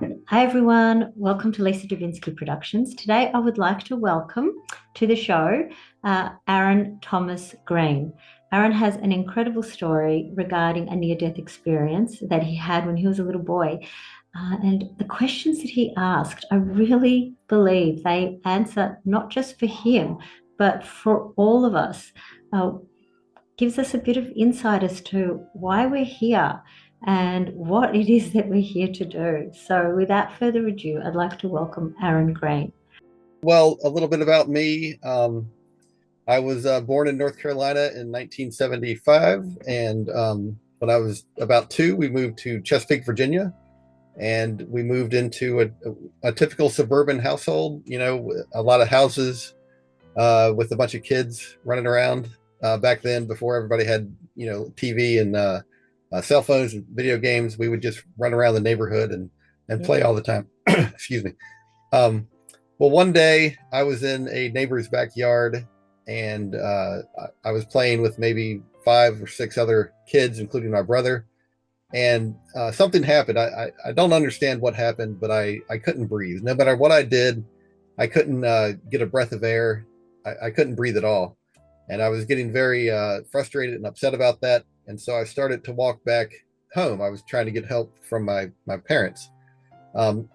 Hi everyone, welcome to Lisa Davinsky Productions. Today I would like to welcome to the show Aaron Thomas Green. Aaron has an incredible story regarding a near-death experience that he had when he was a little boy. And the questions that he asked, I really believe they answer not just for him, but for all of us. Gives us a bit of insight as to why we're here and what it is that we're here to do. So without further ado, I'd like to welcome Aaron Green. Well, a little bit about me. I was born in North Carolina in 1975, and when I was about two, we moved to Chesapeake, Virginia, and we moved into a typical suburban household. You know, a lot of houses with a bunch of kids running around. Back then, before everybody had TV and cell phones and video games, we would just run around the neighborhood and Yeah. play all the time. Excuse me. Um, well, one day I was in a neighbor's backyard, and I was playing with maybe five or six other kids, including my brother. And something happened. I don't understand what happened, but I couldn't breathe. No matter what I did, I couldn't get a breath of air. I couldn't breathe at all. And I was getting very frustrated and upset about that. And so I started to walk back home. I was trying to get help from my parents. Um,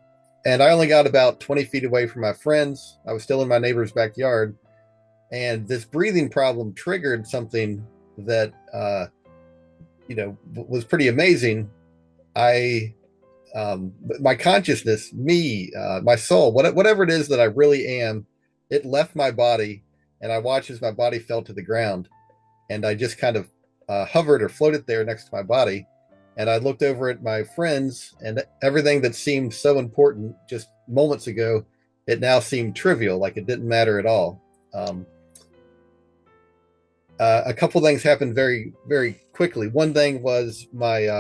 and I only got about 20 feet away from my friends. I was still in my neighbor's backyard. And this breathing problem triggered something that, was pretty amazing. I, my consciousness, me, my soul, whatever it is that I really am, it left my body, and I watched as my body fell to the ground. And I just kind of hovered or floated there next to my body. And I looked over at my friends, and everything that seemed so important just moments ago, it now seemed trivial, like it didn't matter at all. A couple things happened very, very quickly. One thing was my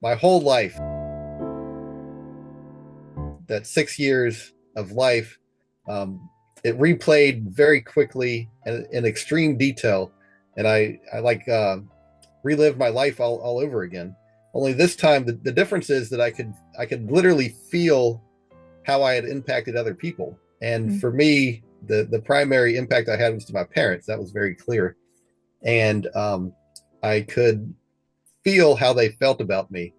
whole life, that 6 years of life, it replayed very quickly and in extreme detail, and I like relived my life all over again. Only this time, the difference is that I could literally feel how I had impacted other people. And for me, the primary impact I had was to my parents. That was very clear. And I could feel how they felt about me.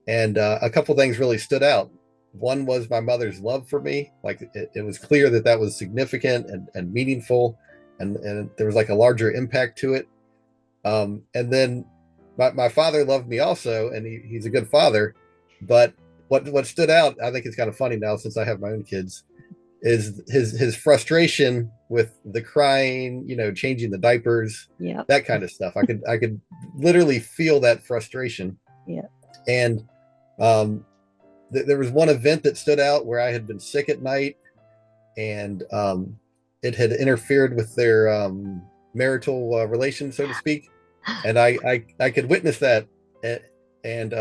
And a couple things really stood out. One was my mother's love for me. Like it was clear that that was significant and meaningful, and there was like a larger impact to it. And then my father loved me also, and he's a good father. But what stood out, I think it's kind of funny now since I have my own kids, is his frustration with the crying, changing the diapers, Yeah. that kind of stuff. I could literally feel that frustration. Yeah. And there was one event that stood out where I had been sick at night, and it had interfered with their marital relation, so to speak. And I could witness that and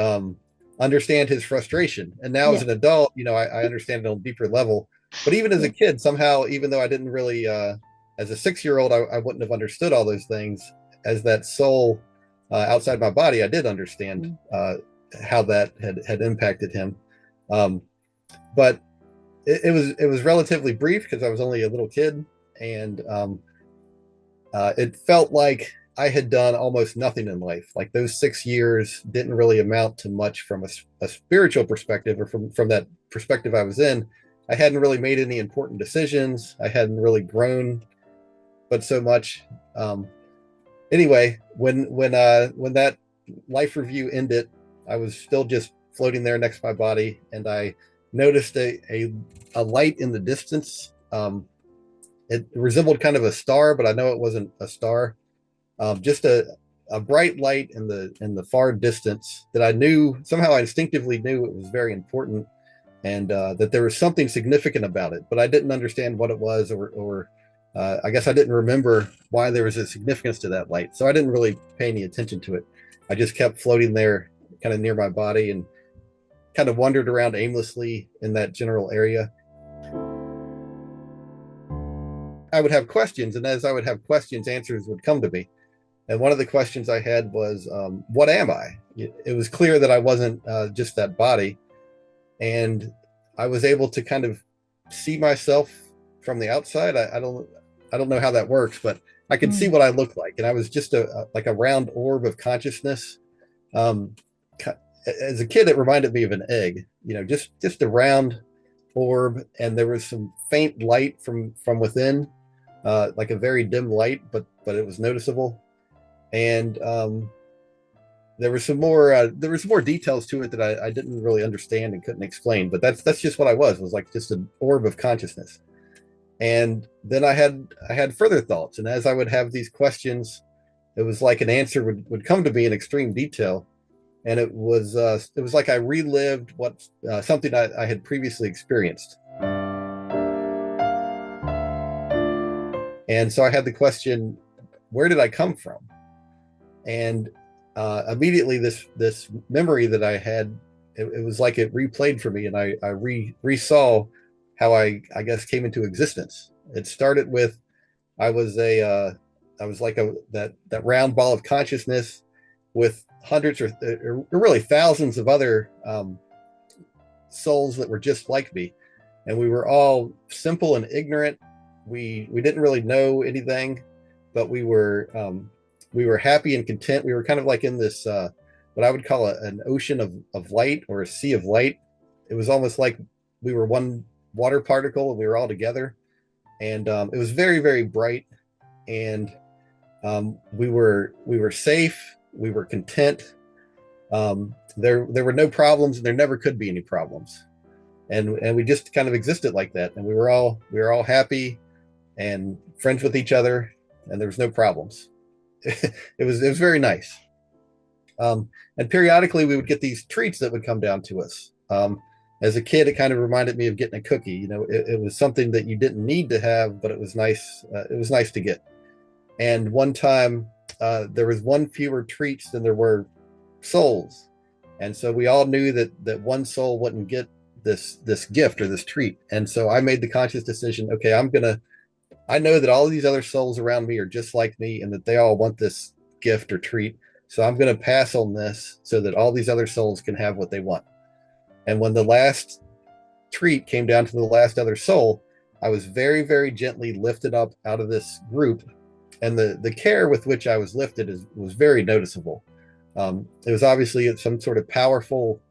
understand his frustration. And now as Yeah. an adult, I understand it on a deeper level. But even as a kid, somehow, even though I didn't really, as a 6 year old, I wouldn't have understood all those things. As that soul outside my body, I did understand how that had impacted him. Um, but it was relatively brief because I was only a little kid, and it felt like I had done almost nothing in life. Like those 6 years didn't really amount to much from a spiritual perspective, or from that perspective I was in. I hadn't really made any important decisions. I hadn't really grown, but so much. Anyway, when that life review ended, I was still just floating there next to my body, and I noticed a light in the distance. It resembled kind of a star, but I know it wasn't a star. Just a bright light in the far distance that I knew, somehow I instinctively knew it was very important, and that there was something significant about it, but I didn't understand what it was, or I guess I didn't remember why there was a significance to that light. So I didn't really pay any attention to it. I just kept floating there, kind of near my body, and kind of wandered around aimlessly in that general area. I would have questions, and as I would have questions, answers would come to me. And one of the questions I had was, what am I? It was clear that I wasn't just that body. And I was able to kind of see myself from the outside. I don't know how that works, but I could see Mm. what I looked like, and I was just like a round orb of consciousness. Um, as a kid, it reminded me of an egg, just a round orb, and there was some faint light from within, like a very dim light, but it was noticeable. And there was some more details to it that I didn't really understand and couldn't explain. But that's just what I was like just an orb of consciousness. And then I had further thoughts, and as I would have these questions, it was like an answer would come to me in extreme detail, and it was like I relived what something I had previously experienced. And so I had the question, where did I come from? And immediately this memory that I had, it was like it replayed for me, and I resaw how I guess came into existence. It started with I was a I was like a that round ball of consciousness with hundreds or really thousands of other souls that were just like me, and we were all simple and ignorant. We didn't really know anything, but we were happy and content. We were kind of like in this what I would call an ocean of light, or a sea of light. It was almost like we were one water particle and we were all together, and it was very, very bright. And we were safe. We were content. There were no problems, and there never could be any problems. And we just kind of existed like that, and we were all happy and friends with each other, and there was no problems. It was very nice. And periodically we would get these treats that would come down to us. As a kid, it kind of reminded me of getting a cookie. It was something that you didn't need to have, but it was nice. It was nice to get. And one time, there was one fewer treats than there were souls, and so we all knew that one soul wouldn't get this gift or this treat. And so I made the conscious decision. Okay, I know that all of these other souls around me are just like me, and that they all want this gift or treat. So I'm going to pass on this so that all these other souls can have what they want. And when the last treat came down to the last other soul, I was very, very gently lifted up out of this group. And the care with which I was lifted was very noticeable. It was obviously some sort of powerful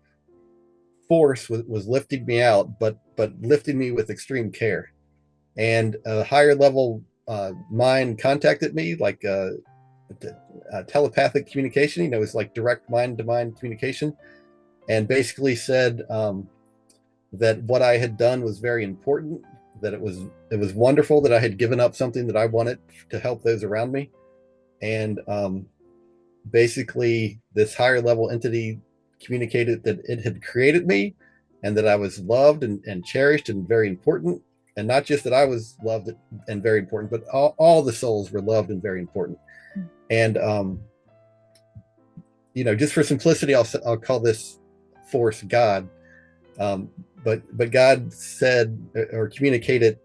force was lifting me out, but lifting me with extreme care. And a higher level mind contacted me, like telepathic communication. It's like direct mind to mind communication, and basically said that what I had done was very important, that it was wonderful that I had given up something that I wanted to help those around me. And basically this higher level entity communicated that it had created me, and that I was loved and cherished and very important. And not just that I was loved and very important, but all the souls were loved and very important. And just for simplicity, I'll call this force God. But God said or communicated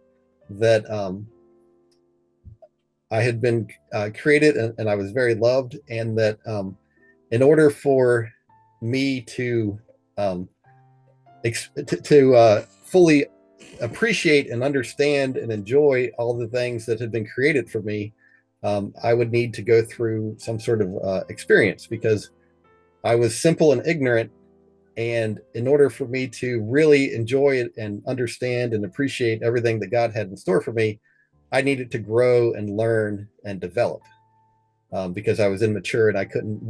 that I had been created, and I was very loved, and that in order for me to fully appreciate and understand and enjoy all the things that had been created for me, I would need to go through some sort of experience, because I was simple and ignorant. And in order for me to really enjoy it and understand and appreciate everything that God had in store for me, I needed to grow and learn and develop, because I was immature, and I couldn't.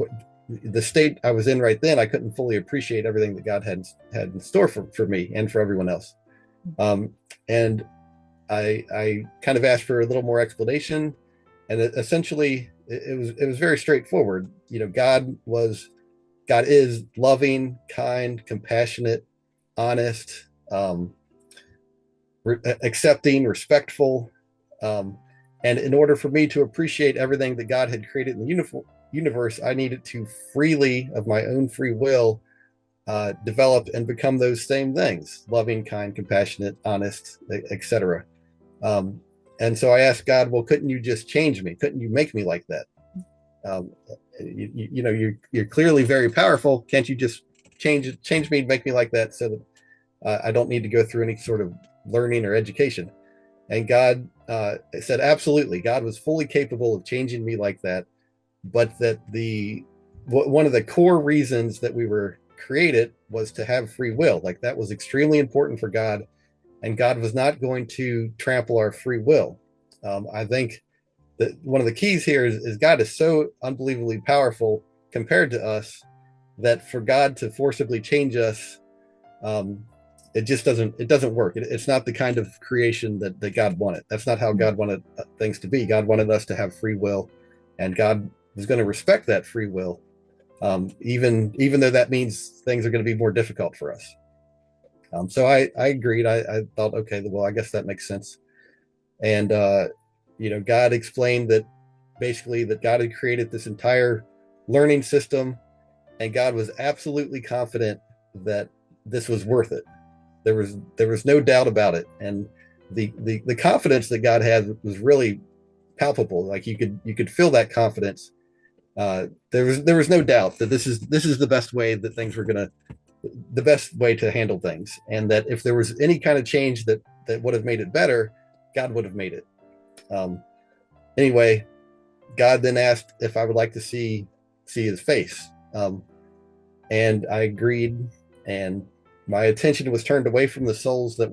The state I was in right then, I couldn't fully appreciate everything that God had in store for me and for everyone else. And I kind of asked for a little more explanation, and essentially it was very straightforward. God is loving, kind, compassionate, honest, accepting, respectful. And in order for me to appreciate everything that God had created in the universe, I needed to freely, of my own free will, develop and become those same things: loving, kind, compassionate, honest, etc. And so I asked God, well, couldn't you just change me? Couldn't you make me like that? Um, you're clearly very powerful. Can't you just change me and make me like that, so that I don't need to go through any sort of learning or education. And God said, absolutely. God was fully capable of changing me like that, but that one of the core reasons that we were created was to have free will. Like that was extremely important for God, and God was not going to trample our free will. I think that one of the keys here is God is so unbelievably powerful compared to us that for God to forcibly change us, it just doesn't work. It's not the kind of creation that God wanted. That's not how God wanted things to be. God wanted us to have free will, and God was going to respect that free will, even though that means things are going to be more difficult for us. So I agreed. I thought, okay, well, I guess that makes sense. And God explained that basically that God had created this entire learning system, and God was absolutely confident that this was worth it. There was no doubt about it, and the confidence that God had was really palpable. Like you could feel that confidence. There was no doubt that this is the best way that things were gonna the best way to handle things, and that if there was any kind of change that would have made it better, God would have made it. Um, anyway, God then asked if I would like to see His face, and I agreed, and my attention was turned away from the souls that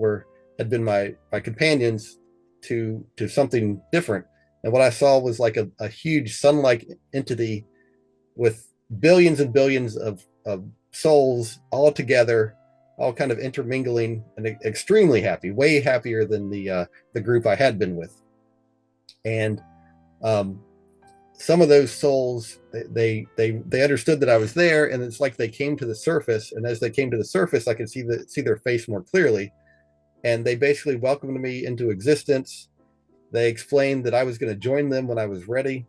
had been my companions to something different. And what I saw was like a huge sun-like entity with billions and billions of souls all together, all kind of intermingling, and extremely happy, way happier than the group I had been with. And some of those souls, they understood that I was there, and it's like they came to the surface. And as they came to the surface, I could see their face more clearly, and they basically welcomed me into existence. They explained that I was going to join them when I was ready,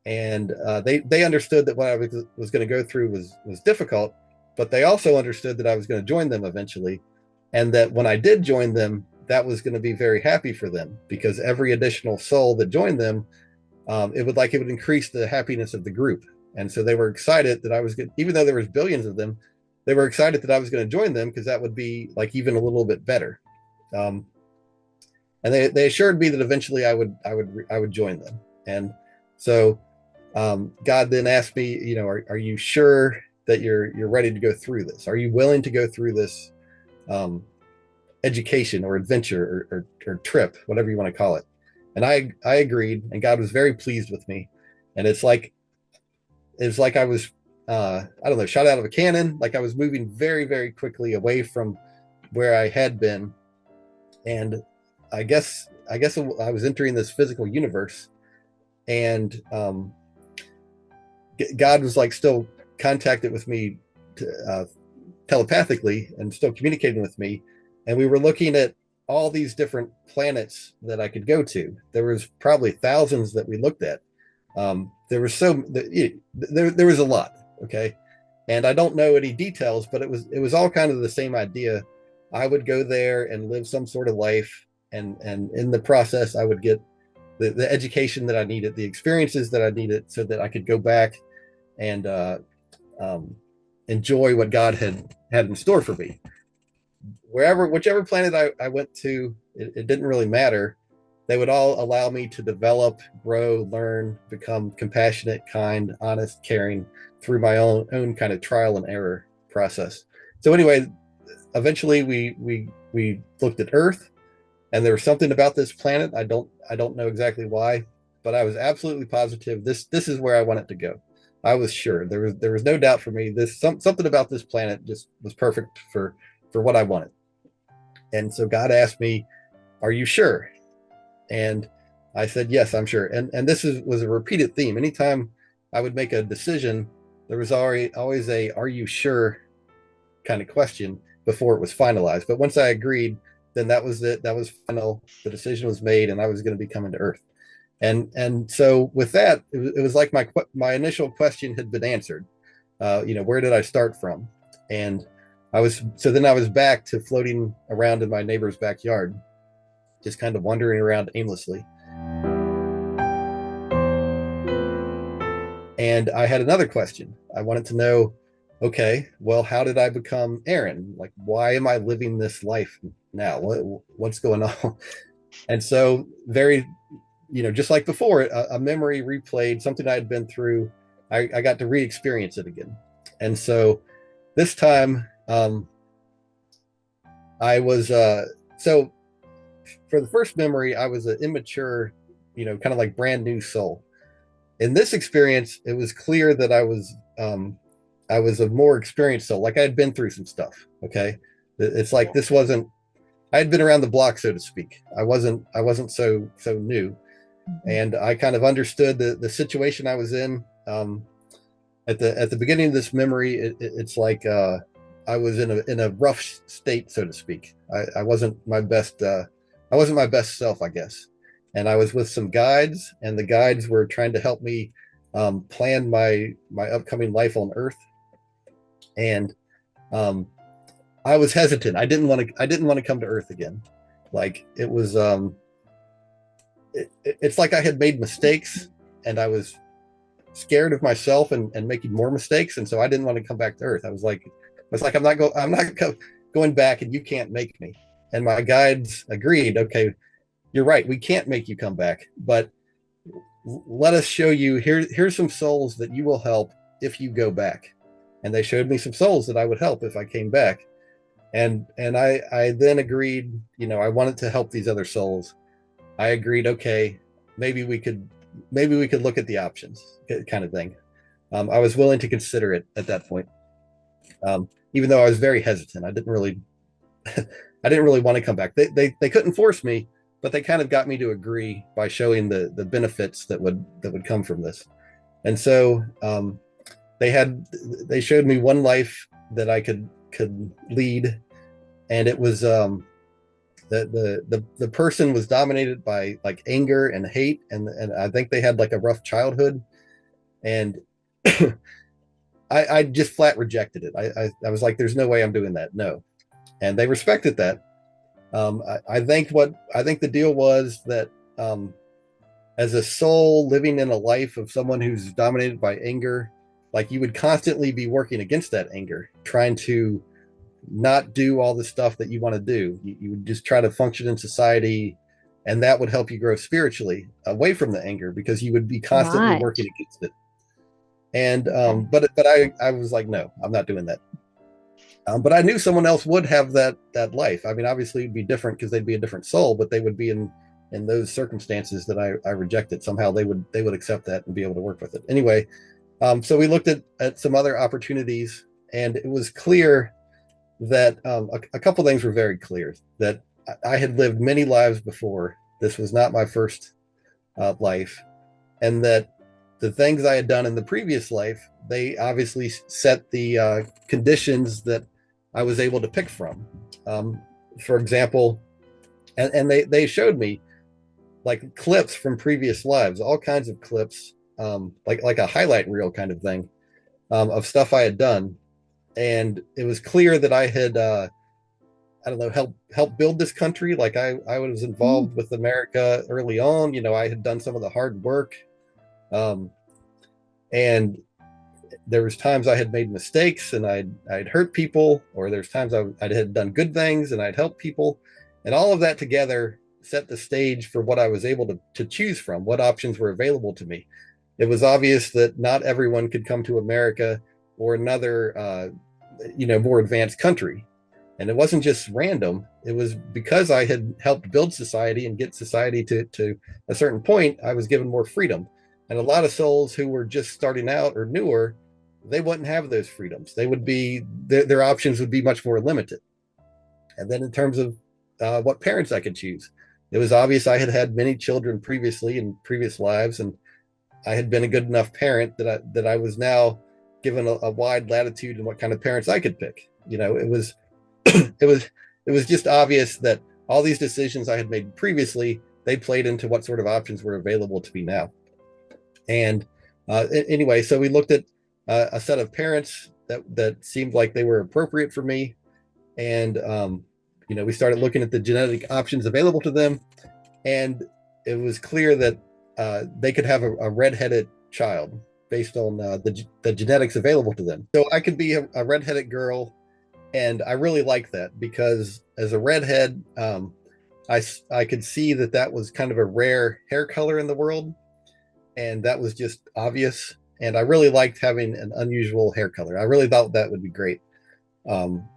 and they understood that what I was going to go through was difficult, but they also understood that I was going to join them eventually, and that when I did join them, that was going to be very happy for them, because every additional soul that joined them, it would increase the happiness of the group. And so they were excited that I was good, even though there was billions of them, they were excited that I was going to join them, because that would be like even a little bit better. And they assured me that eventually I would join them. And so God then asked me, are you sure that you're ready to go through this? Are you willing to go through this education or adventure or trip, whatever you want to call it? And I agreed, and God was very pleased with me. And it's like I was I don't know, shot out of a cannon. Like I was moving very, very quickly away from where I had been. And I guess I was entering this physical universe, and God was like still contacted with me telepathically and still communicating with me. And we were looking at all these different planets that I could go to. There was probably thousands that we looked at. There was there was a lot. Okay. And I don't know any details, but it was all kind of the same idea. I would go there and live some sort of life. And in the process, I would get the education that I needed, the experiences that I needed, so that I could go back and enjoy what God had in store for me. Whichever planet I went to, it didn't really matter. They would all allow me to develop, grow, learn, become compassionate, kind, honest, caring through my own kind of trial and error process. So anyway, eventually we looked at Earth, and there was something about this planet. I don't know exactly why, but I was absolutely positive this is where I wanted to go. I was sure. There was no doubt for me. Something about this planet just was perfect for what I wanted. And so God asked me, "Are you sure?" And I said, "Yes, I'm sure." And this was a repeated theme. Anytime I would make a decision, there was always a "Are you sure?" kind of question before it was finalized. But once I agreed, then that was it. That was final. The decision was made, and I was going to be coming to Earth. And so with that, it was like my initial question had been answered. Where did I start from? And then I was back to floating around in my neighbor's backyard, just kind of wandering around aimlessly. And I had another question. I wanted to know, okay, well, how did I become Aaron? Like, why am I living this life now? What's going on? And so, very, just like before, a memory replayed, something I had been through. I got to re-experience it again. And so this time, I was, so for the first memory, I was an immature, kind of like brand new soul. In this experience, it was clear that I was a more experienced soul. Like I had been through some stuff. Okay. It's like this wasn't, I had been around the block, so to speak. I wasn't so new. Mhm. And I kind of understood the situation I was in. At the beginning of this memory, it's like I was in a rough state, so to speak. I wasn't my best. I wasn't my best self, I guess. And I was with some guides, and the guides were trying to help me plan my upcoming life on Earth. And um, I was hesitant. I didn't want to come to Earth again. Like it was. It's like I had made mistakes, and I was scared of myself and making more mistakes, and so I didn't want to come back to Earth. I'm not going back, and you can't make me. And my guides agreed. Okay, you're right. We can't make you come back, but let us show you. Here's some souls that you will help if you go back. And they showed me some souls that I would help if I came back. And I then agreed. I wanted to help these other souls. I agreed. Okay, maybe we could look at the options, kind of thing. I was willing to consider it at that point, even though I was very hesitant. I didn't really want to come back. They couldn't force me, but they kind of got me to agree by showing the benefits that would come from this. And so they had they showed me one life that I could lead, and it was the person was dominated by like anger and hate, and I think they had like a rough childhood, and I just flat rejected it. I was like, there's no way I'm doing that. No. And they respected that. I think the deal was that as a soul living in a life of someone who's dominated by anger, like you would constantly be working against that anger, trying to not do all the stuff that you want to do. You would just try to function in society, and that would help you grow spiritually away from the anger because you would be constantly Right. working against it. And Okay. but I was like, no, I'm not doing that. But I knew someone else would have that life. I mean, obviously it'd be different because they'd be a different soul, but they would be in those circumstances that I rejected. Somehow they would accept that and be able to work with it. Anyway, so we looked at some other opportunities, and it was clear that a couple things were very clear that I had lived many lives before. This was not my first life, and that the things I had done in the previous life, they obviously set the conditions that I was able to pick from. Um, for example, and they showed me like clips from previous lives, all kinds of clips, like a highlight reel kind of thing, of stuff I had done, and it was clear that I had I don't know help build this country. Like I was Mm. involved with America early on. I had done some of the hard work, um, and there was times I had made mistakes and I'd hurt people, or there's times I had done good things and I'd helped people, and all of that together set the stage for what I was able to choose from, what options were available to me. It was obvious that not everyone could come to America or another, more advanced country, and it wasn't just random. It was because I had helped build society and get society to a certain point. I was given more freedom, and a lot of souls who were just starting out or newer, they wouldn't have those freedoms. They would be their options would be much more limited. And then in terms of what parents I could choose, it was obvious I had had many children previously in previous lives, and I had been a good enough parent that I was now given a wide latitude in what kind of parents I could pick. It was it was it was just obvious that all these decisions I had made previously, they played into what sort of options were available to me now. And anyway, so we looked at a set of parents that seemed like they were appropriate for me, and we started looking at the genetic options available to them, and it was clear that they could have a redheaded child. based on the genetics available to them. So I could be a redheaded girl, and I really like that because as a redhead, I could see that that was kind of a rare hair color in the world, and that was just obvious. And I really liked having an unusual hair color. I really thought that would be great. Um,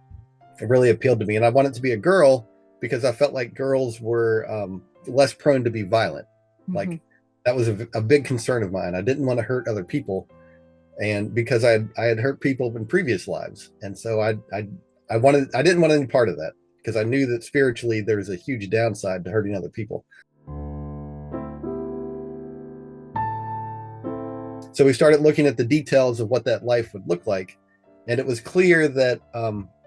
it really appealed to me, and I wanted to be a girl because I felt like girls were less prone to be violent. Mm-hmm. Like that was a big concern of mine. I didn't want to hurt other people, and because I had hurt people in previous lives, and so I didn't want any part of that because I knew that spiritually there was a huge downside to hurting other people. So we started looking at the details of what that life would look like, and it was clear that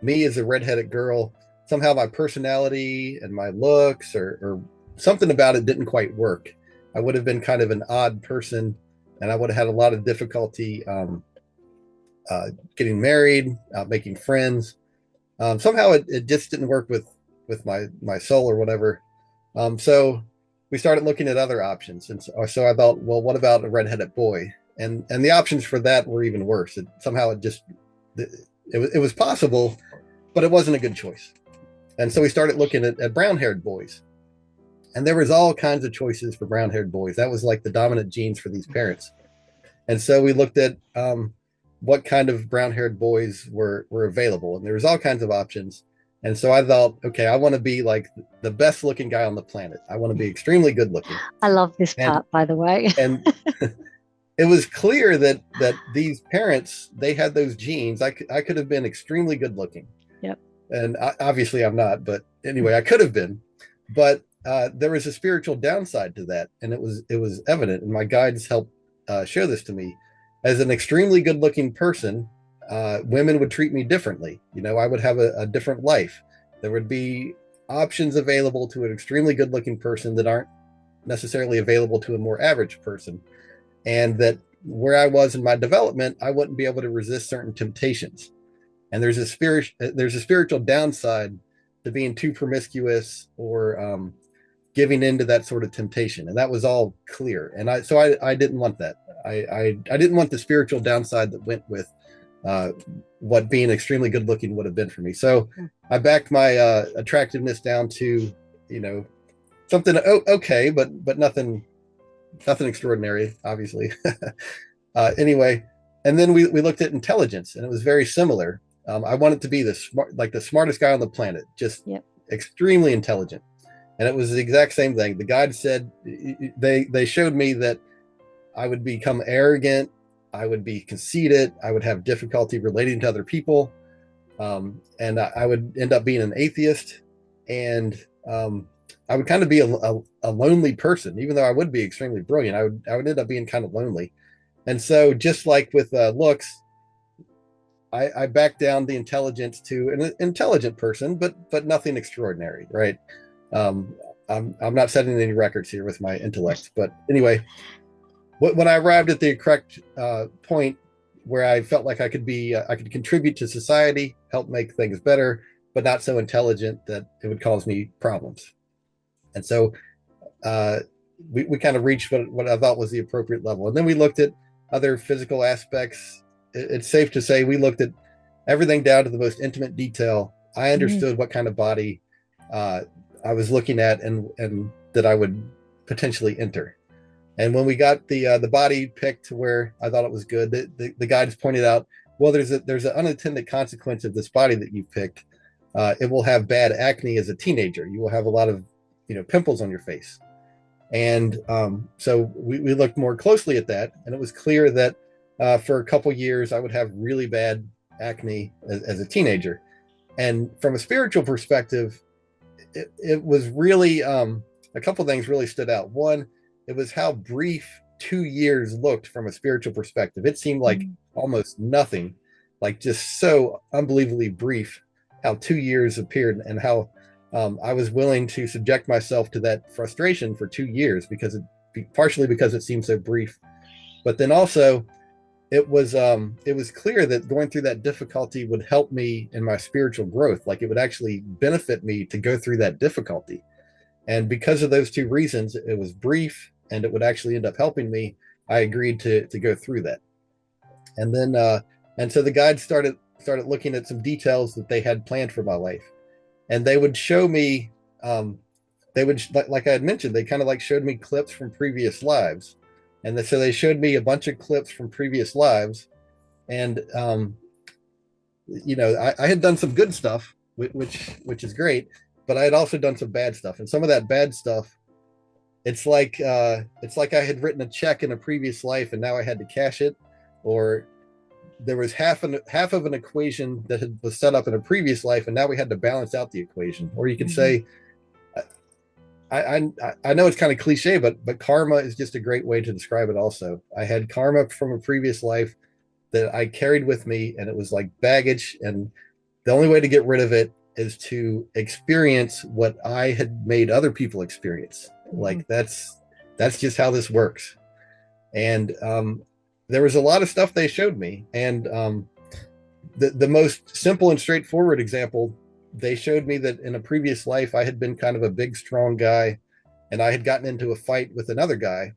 me as a redheaded girl, somehow my personality and my looks or something about it didn't quite work. I would have been kind of an odd person, and I would have had a lot of difficulty getting married, making friends. Somehow it just didn't work with my soul or whatever. So we started looking at other options, and so I thought, well, what about a redheaded boy? And the options for that were even worse. It was possible, but it wasn't a good choice. And so we started looking at brown-haired boys, and there was all kinds of choices for brown-haired boys. That was like the dominant genes for these parents. And so we looked at what kind of brown-haired boys were available, and there was all kinds of options. And so I thought, okay, I want to be like the best looking guy on the planet. I want to be extremely good looking. I love this part, by the way. And it was clear that these parents, they had those genes. I could have been extremely good looking. Yep. And obviously I'm not, but anyway, I could have been. But there was a spiritual downside to that, and it was evident. And my guides helped show this to me. As an extremely good looking person, women would treat me differently. I would have a different life. There would be options available to an extremely good looking person that aren't necessarily available to a more average person. And that where I was in my development, I wouldn't be able to resist certain temptations. And there's a spiritual downside to being too promiscuous or giving into that sort of temptation. And that was all clear. And I didn't want that. I didn't want the spiritual downside that went with what being extremely good looking would have been for me. So I backed my attractiveness down to, something okay, but nothing extraordinary, obviously. Anyway, and then we looked at intelligence, and it was very similar. I wanted to be the smartest guy on the planet, just extremely intelligent. And it was the exact same thing. The guide said, they showed me that I would become arrogant, I would be conceited, I would have difficulty relating to other people, and I would end up being an atheist, and I would kind of be a lonely person. Even though I would be extremely brilliant, I would end up being kind of lonely. And so just like with looks, I backed down the intelligence to an intelligent person, but nothing extraordinary, right? I'm not setting any records here with my intellect, but anyway, when I arrived at the correct point where I felt like I could contribute to society, help make things better, but not so intelligent that it would cause me problems. And so we kind of reached what I thought was the appropriate level. And then we looked at other physical aspects. It's safe to say we looked at everything down to the most intimate detail. I understood what kind of body I was looking at and that I would potentially enter. And when we got the body picked to where I thought it was good, the guides pointed out, well, there's an unintended consequence of this body that you've picked. It will have bad acne as a teenager. You will have a lot of pimples on your face. And so we looked more closely at that, and it was clear that for a couple years I would have really bad acne as a teenager. And from a spiritual perspective, it was really a couple things really stood out. One, it was how brief 2 years looked from a spiritual perspective. It seemed like almost nothing, like just so unbelievably brief how 2 years appeared, and how I was willing to subject myself to that frustration for 2 years partially because it seemed so brief. But then also it was clear that going through that difficulty would help me in my spiritual growth. Like it would actually benefit me to go through that difficulty. And because of those two reasons, it was brief and it would actually end up helping me. I agreed to go through that. And then and so the guides started looking at some details that they had planned for my life, and they would show me they would, like I had mentioned, they kind of like showed me clips from previous lives. And so they showed me a bunch of clips from previous lives. And I had done some good stuff, which is great, but I had also done some bad stuff. And some of that bad stuff, it's like I had written a check in a previous life and now I had to cash it, or there was half of an equation that was set up in a previous life and now we had to balance out the equation. Or you could say, I know it's kind of cliche, but karma is just a great way to describe it. Also, I had karma from a previous life that I carried with me, and it was like baggage. And the only way to get rid of it is to experience what I had made other people experience. Like that's just how this works. And there was a lot of stuff they showed me, and the most simple and straightforward example, they showed me that in a previous life I had been kind of a big strong guy, and I had gotten into a fight with another guy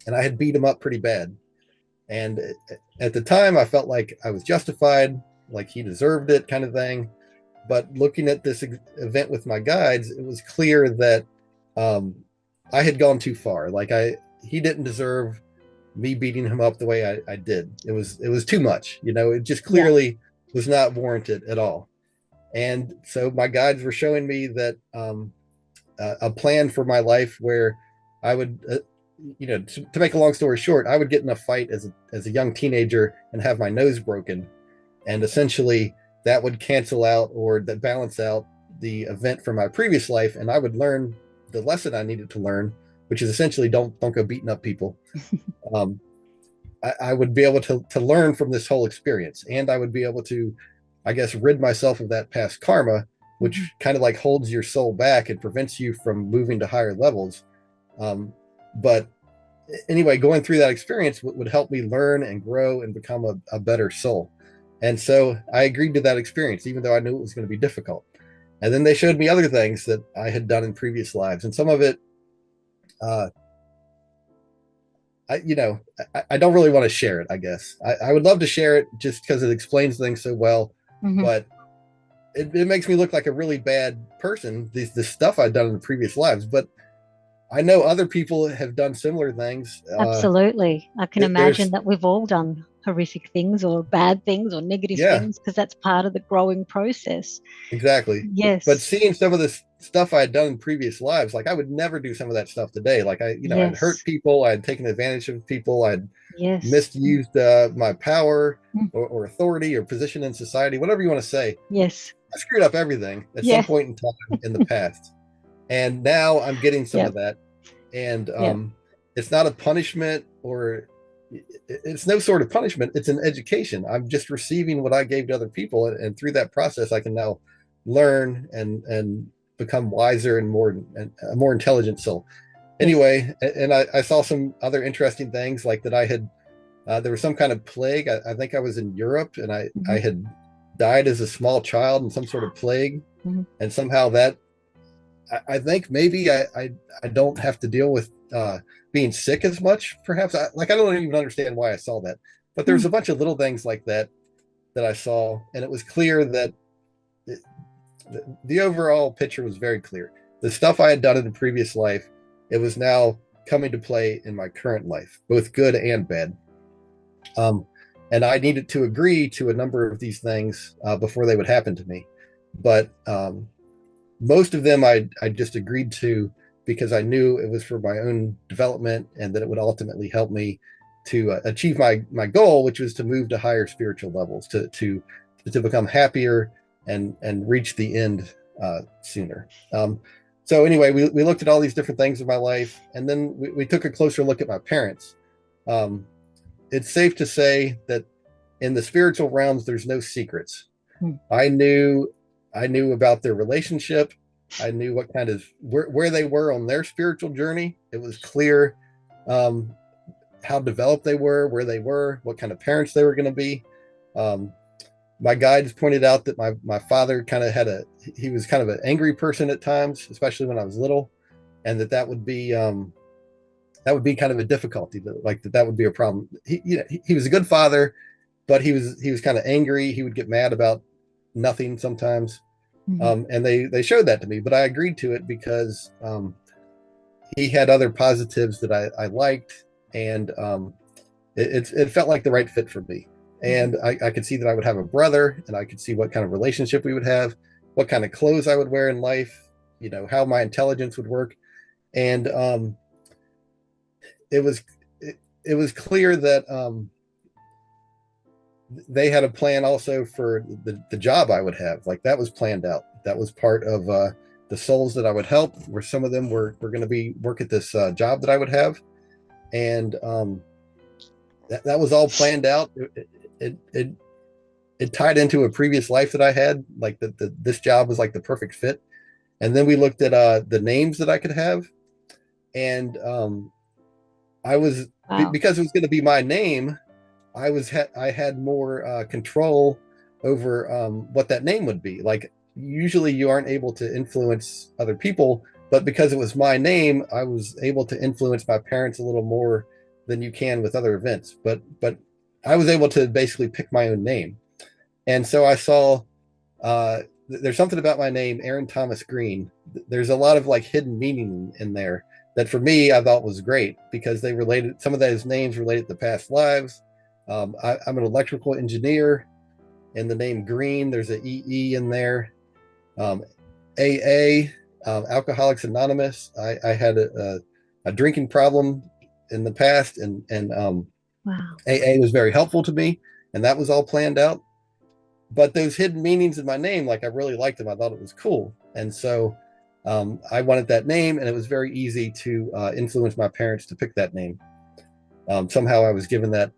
and I had beat him up pretty bad. And at the time I felt like I was justified, like he deserved it, kind of thing. But looking at this event with my guides, it was clear that I had gone too far. Like he didn't deserve me beating him up the way I did. It was too much, it just clearly was not warranted at all. And so my guides were showing me that a plan for my life where I would, to make a long story short, I would get in a fight as a young teenager and have my nose broken. And essentially that would cancel out, or that balance out the event from my previous life. And I would learn the lesson I needed to learn, which is essentially don't go beating up people. I would be able to learn from this whole experience, and I would be able to, I guess, rid myself of that past karma, which kind of like holds your soul back and prevents you from moving to higher levels. But anyway, going through that experience would help me learn and grow and become a better soul. And so I agreed to that experience, even though I knew it was going to be difficult. And then they showed me other things that I had done in previous lives. And some of it, I don't really want to share it, I guess. I would love to share it just because it explains things so well, but it makes me look like a really bad person, this stuff I've done in the previous lives. But I know other people have done similar things. Absolutely. I can imagine that we've all done horrific things or bad things or negative things, because that's part of the growing process. Exactly. Yes. But seeing some of this stuff I had done in previous lives, like I would never do some of that stuff today. Like I'd hurt people, I'd taken advantage of people, I'd misused my power or authority or position in society, whatever you want to say. Yes. I screwed up everything at some point in time in the past. And now I'm getting some of that. And it's not a punishment, or it's no sort of punishment. It's an education. I'm just receiving what I gave to other people. And through that process, I can now learn and become wiser and a more intelligent soul. Anyway, and I saw some other interesting things, like that I had, there was some kind of plague. I think I was in Europe, and I had died as a small child in some sort of plague. And somehow that, I think maybe I don't have to deal with being sick as much, perhaps. I don't even understand why I saw that, but there's a bunch of little things like that I saw, and it was clear that the overall picture was very clear. The stuff I had done in the previous life, it was now coming to play in my current life, both good and bad. And I needed to agree to a number of these things before they would happen to me. But most of them I just agreed to because I knew it was for my own development, and that it would ultimately help me to achieve my goal, which was to move to higher spiritual levels, to become happier and reach the end sooner. So anyway, we looked at all these different things in my life, and then we took a closer look at my parents. It's safe to say that in the spiritual realms, there's no secrets. I knew about their relationship. I knew what kind of where they were on their spiritual journey. It was clear how developed they were, where they were, what kind of parents they were going to be. My guides pointed out that my father kind of he was kind of an angry person at times, especially when I was little, and that would be that would be kind of a difficulty. That would be a problem. He was a good father, but he was kind of angry. He would get mad about nothing sometimes, Mhm. and they showed that to me. But I agreed to it because he had other positives that I liked, and it felt like the right fit for me. And I could see that I would have a brother, and I could see what kind of relationship we would have, what kind of clothes I would wear in life, how my intelligence would work. And it was it was clear that they had a plan also for the job I would have. Like that was planned out. That was part of the souls that I would help, where some of them were going to be work at this job that I would have. And that was all planned out. It tied into a previous life that I had. Like this job was like the perfect fit. And then we looked at the names that I could have. And I was, Wow. because it was going to be my name, I had more control over what that name would be. Like usually you aren't able to influence other people, but because it was my name, I was able to influence my parents a little more than you can with other events. But I was able to basically pick my own name, and so I saw there's something about my name, Aaron Thomas Green. There's a lot of like hidden meaning in there that for me I thought was great because they related some of those names related to past lives. I'm an electrical engineer, and the name Green, there's an EE in there. AA, Alcoholics Anonymous. I had a drinking problem in the past, and Wow. AA was very helpful to me, and that was all planned out. But those hidden meanings in my name, like I really liked them. I thought it was cool, and so I wanted that name, and it was very easy to influence my parents to pick that name. Somehow I was given that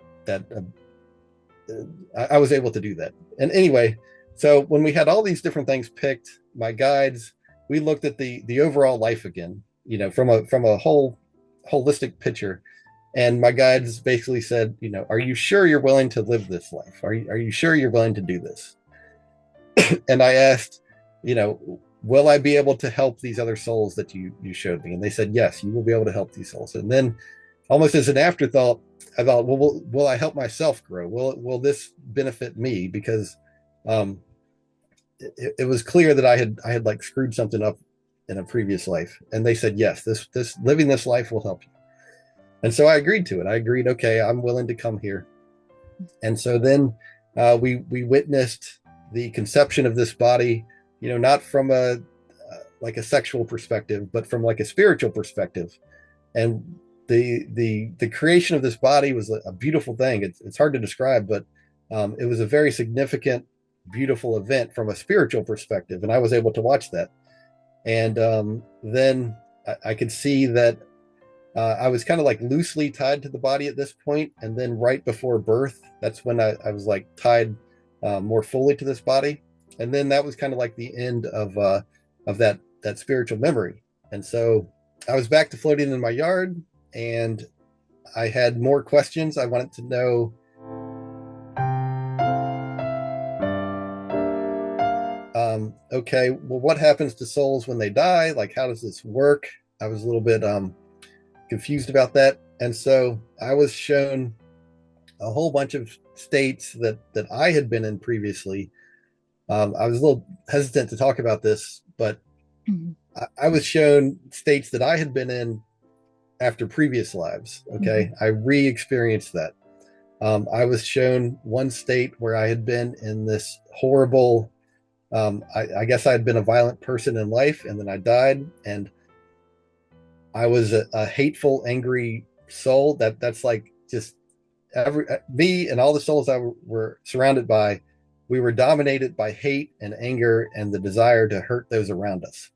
I was able to do that. And anyway, so when we had all these different things picked, my guides, we looked at the overall life again, from a whole holistic picture. And my guides basically said, are you sure you're willing to live this life? Are you sure you're willing to do this? And I asked, will I be able to help these other souls that you showed me? And they said, yes, you will be able to help these souls. And then almost as an afterthought, I thought, well, will I help myself grow? Will this benefit me? Because it was clear that I had like screwed something up in a previous life. And they said, yes, this living this life will help you. And so I agreed to it. I agreed, okay, I'm willing to come here. And so then we witnessed the conception of this body, not from a like a sexual perspective, but from like a spiritual perspective. And the creation of this body was a beautiful thing. It's hard to describe, but it was a very significant, beautiful event from a spiritual perspective, and I was able to watch that. And then I could see that I was kind of like loosely tied to the body at this point, and then right before birth, that's when I was like tied more fully to this body, and then that was kind of like the end of that spiritual memory. And so I was back to floating in my yard, and I had more questions. I wanted to know, okay, well, what happens to souls when they die? Like, how does this work? I was a little bit confused about that. And so I was shown a whole bunch of states that I had been in previously. I was a little hesitant to talk about this, but I was shown states that I had been in after previous lives. Okay. I re-experienced that. I was shown one state where I had been in this horrible, I guess I had been a violent person in life, and then I died, and I was a hateful, angry soul. That's like just me and all the souls I were surrounded by. We were dominated by hate and anger and the desire to hurt those around us.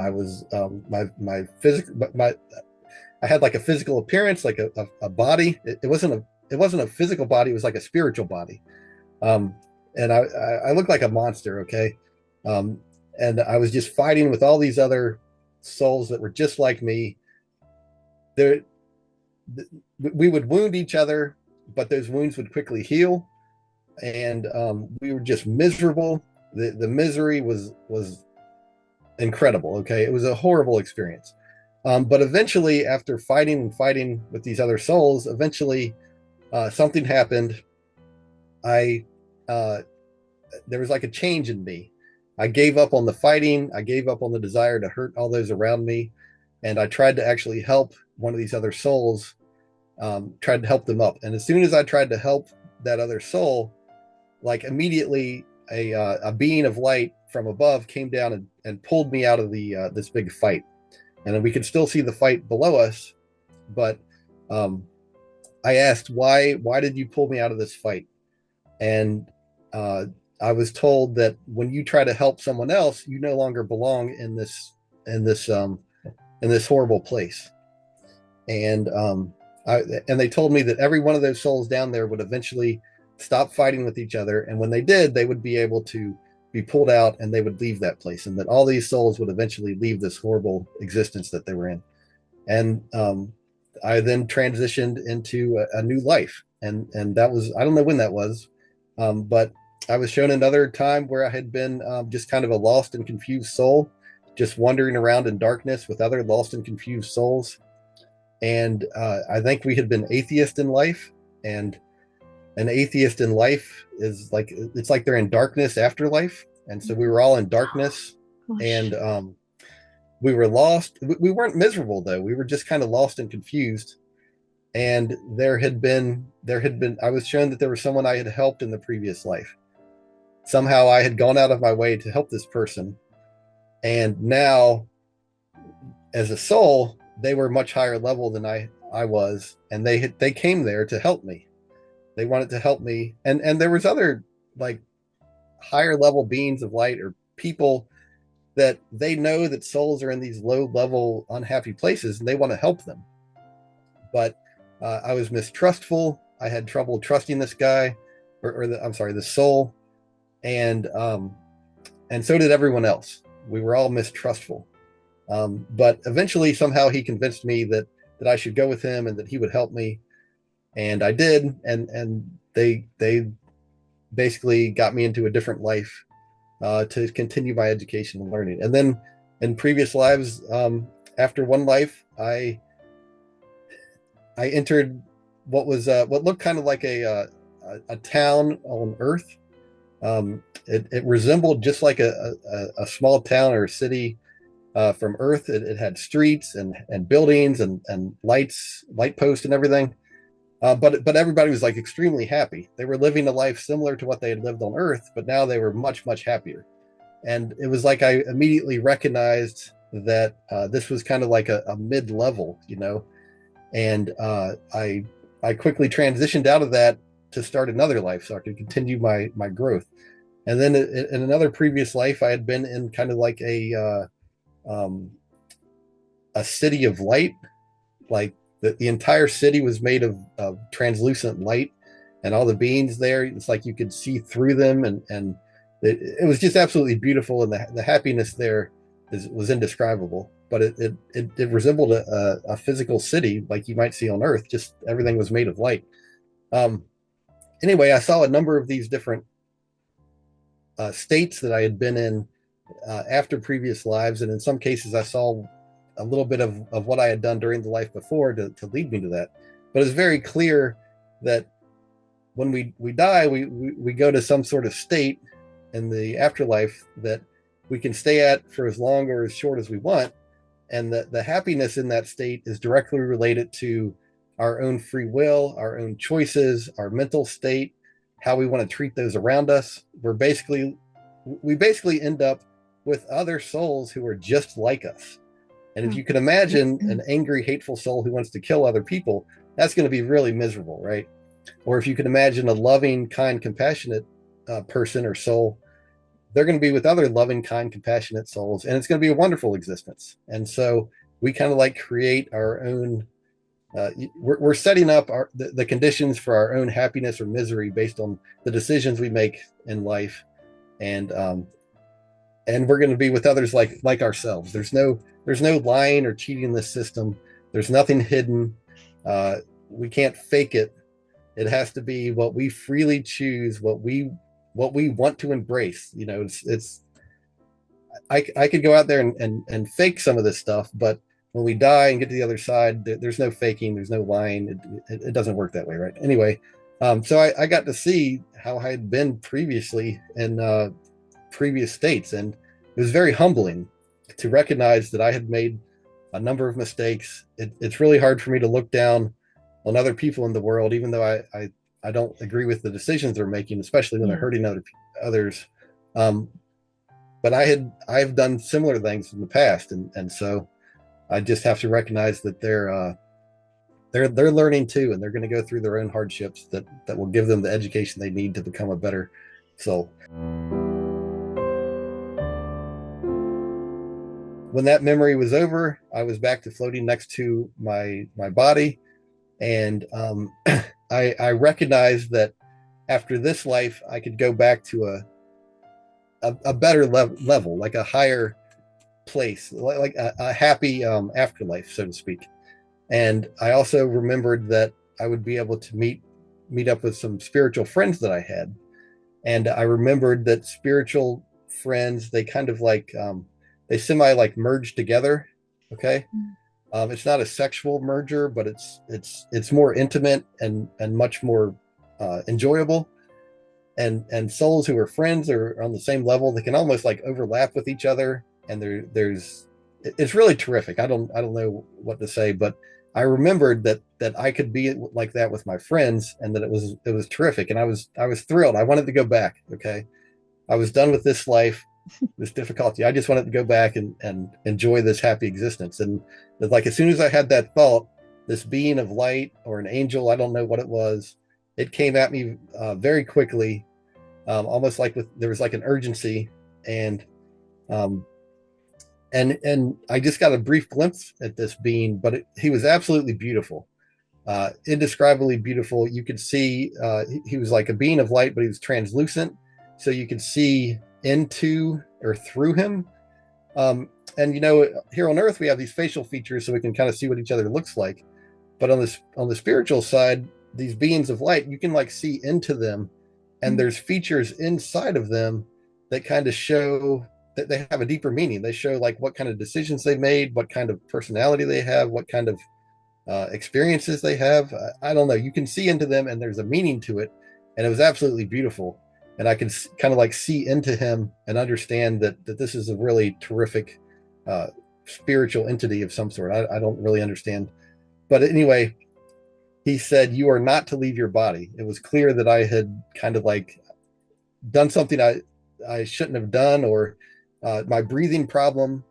I was my physical, my I had like a physical appearance, like a body. It wasn't a physical body. It was like a spiritual body. And I looked like a monster. Okay. And I was just fighting with all these other souls that were just like me. There, we would wound each other, but those wounds would quickly heal. And we were just miserable. The misery was incredible. Okay. It was a horrible experience. But eventually, after fighting and fighting with these other souls, eventually something happened. I uh, There was like a change in me. I gave up on the fighting. I gave up on the desire to hurt all those around me, and I tried to actually help one of these other souls. Tried to help them up, and as soon as I tried to help that other soul, like immediately a being of light from above came down and pulled me out of the this big fight, and then we could still see the fight below us, but um, I asked why did you pull me out of this fight, and uh, I was told that when you try to help someone else, you no longer belong in this in this horrible place, and and they told me that every one of those souls down there would eventually stop fighting with each other, and when they did, they would be able to be pulled out and they would leave that place, and that all these souls would eventually leave this horrible existence that they were in. And I then transitioned into a new life, and that was, I don't know when that was, but I was shown another time where I had been just kind of a lost and confused soul, just wandering around in darkness with other lost and confused souls. And I think we had been atheist in life, and an atheist in life is like, it's like they're in darkness after life, and so we were all in darkness. And we were lost. We weren't miserable though. We were just kind of lost and confused. And I was shown that there was someone I had helped in the previous life. Somehow I had gone out of my way to help this person. And now, as a soul, they were much higher level than I was. And they came there to help me. They wanted to help me. And there was other like higher level beings of light or people that they know that souls are in these low level unhappy places and they want to help them. But I was mistrustful. I had trouble trusting this guy, I'm sorry, the soul, and so did everyone else. We were all mistrustful. But eventually, somehow, he convinced me that I should go with him and that he would help me, and I did. And they basically got me into a different life to continue my education and learning. And then in previous lives, after one life, I entered what was what looked kind of like a town on Earth. It resembled just like a small town or a city from Earth. It had streets and buildings and light posts and everything. But everybody was like extremely happy. They were living a life similar to what they had lived on Earth, but now they were much happier. And it was like I immediately recognized that this was kind of like a mid level, you know. And I quickly transitioned out of that to start another life so I could continue my growth. And then in another previous life, I had been in kind of like a city of light, like the entire city was made of translucent light, and all the beings there, it's like you could see through them, and it was just absolutely beautiful, and the happiness there was indescribable. But it resembled a physical city like you might see on Earth. Just everything was made of light. Um, anyway, I saw a number of these different states that I had been in after previous lives, and in some cases, I saw a little bit of what I had done during the life before to lead me to that. But it's very clear that when we die, we go to some sort of state in the afterlife that we can stay at for as long or as short as we want. And the happiness in that state is directly related to our own free will, our own choices, our mental state, how we want to treat those around us. We basically end up with other souls who are just like us. And if you can imagine an angry, hateful soul who wants to kill other people, that's going to be really miserable, right? Or if you can imagine a loving, kind, compassionate person or soul, they're going to be with other loving, kind, compassionate souls, and it's going to be a wonderful existence. And so we kind of like create our own, we're setting up the conditions for our own happiness or misery based on the decisions we make in life. And we're going to be with others like ourselves. There's no lying or cheating in this system. There's nothing hidden. We can't fake it. It has to be what we freely choose, what we want to embrace. You know, I could go out there and fake some of this stuff, but when we die and get to the other side, there's no faking, there's no lying. It doesn't work that way, right? Anyway, so I got to see how I had been previously in previous states, and it was very humbling to recognize that I had made a number of mistakes. It's really hard for me to look down on other people in the world, even though I don't agree with the decisions they're making, especially when they're hurting others. But I've done similar things in the past, and so I just have to recognize that they're learning too, and they're going to go through their own hardships that will give them the education they need to become a better soul. When that memory was over, I was back to floating next to my body, and I recognized that after this life, I could go back to a better level, like a higher place, like a happy afterlife, so to speak. And I also remembered that I would be able to meet up with some spiritual friends that I had. And I remembered that spiritual friends, they kind of like, they semi like merge together. Okay. It's not a sexual merger, but it's more intimate and much more enjoyable. And souls who are friends are on the same level. They can almost like overlap with each other, and it's really terrific. I don't know what to say, but I remembered that I could be like that with my friends, and that it was terrific, and I was thrilled. I wanted to go back. Okay, I was done with this life, this difficulty. I just wanted to go back and enjoy this happy existence. And like as soon as I had that thought, this being of light or an angel, I don't know what it was, it came at me very quickly, almost like there was like an urgency, and I just got a brief glimpse at this being, but he was absolutely beautiful, indescribably beautiful. You could see he was like a being of light, but he was translucent, so you could see into or through him. And here on Earth we have these facial features, so we can kind of see what each other looks like. But on the spiritual side, these beings of light, you can like see into them, and there's features inside of them that kind of show that they have a deeper meaning. They show like what kind of decisions they made, what kind of personality they have, what kind of experiences they have. I don't know. You can see into them, and there's a meaning to it, and it was absolutely beautiful. And I can kind of like see into him and understand that this is a really terrific spiritual entity of some sort. I don't really understand, but anyway, he said, "You are not to leave your body." It was clear that I had kind of like done something I shouldn't have done, or my breathing problem.